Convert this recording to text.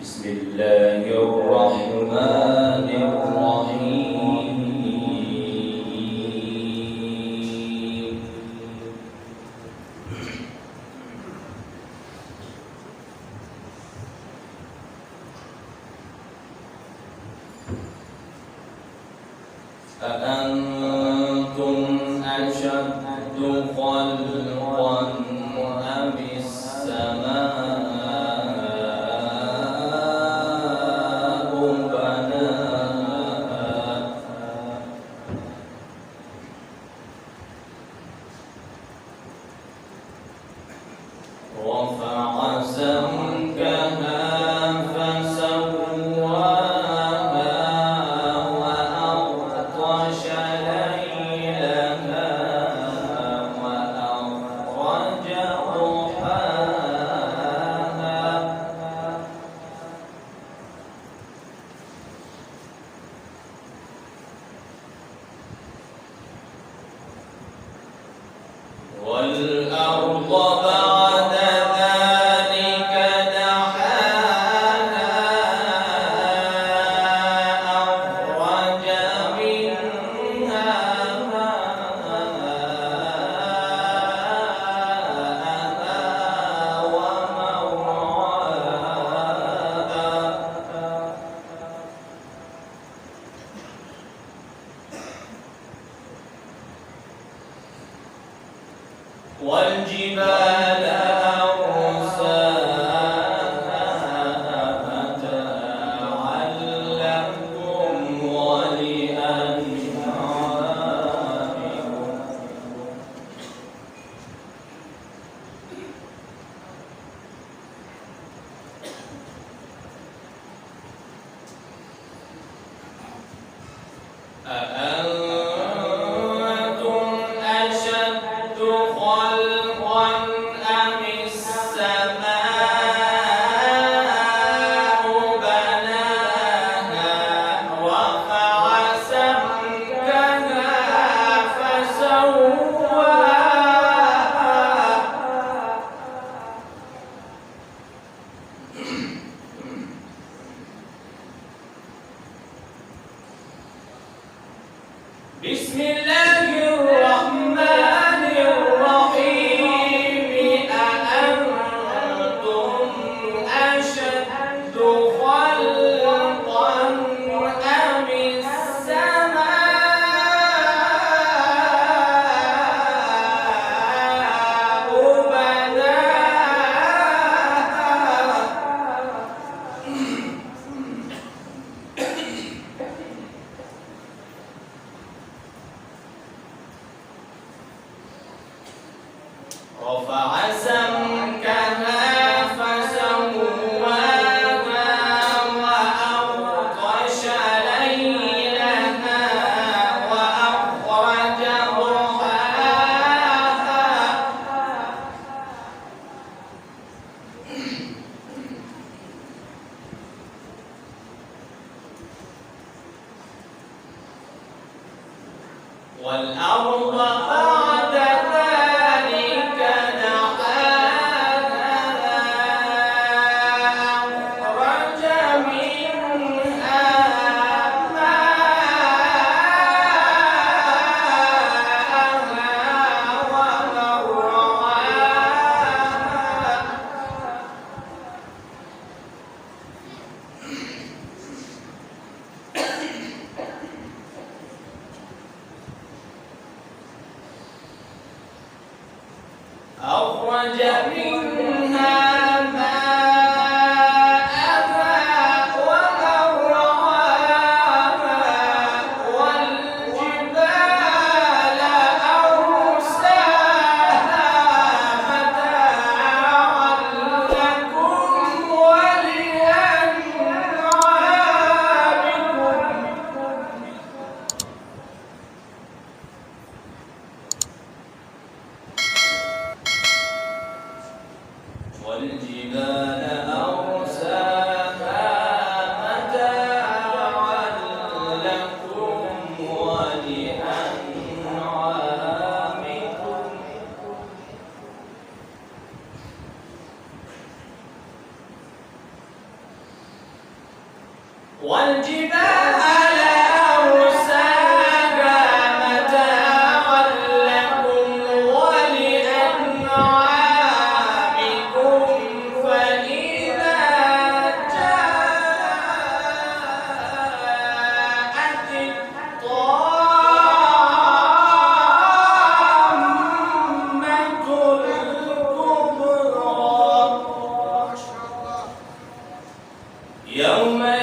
بسم الله الرحمن الرحيم أأنتم أشد خلقا أم السماء بناها رفع سمكها فسواها وأغطش ليلها وأخرج ضحاها والأرض بعد ذلك دحاها أخرج منها ماءها ومرعاها والجبال أرساها متاعا لكم ولأنعامكم أأنتم أشد خلقا أم السماء بناها رفع سمكها فسواها بسم الله الرحمن الرحيم أأنتم أشد خلقا أم السماء بناها رفع سمكها فسواها وأغطش ليلها وأخرج ضحاها والأرض بعد ذلك دحاها أخرج منها ماءها ومرعاها أخرج منها ماءها ومرعاها والجبال أرساها متاعا لكم ولأنعامكم والجبال أرساها متاعا لكم ولأنعامكم والجبال أرساها متاعا لكم ولأنعامكم فإذا جاءت الطامة الكبرى يوم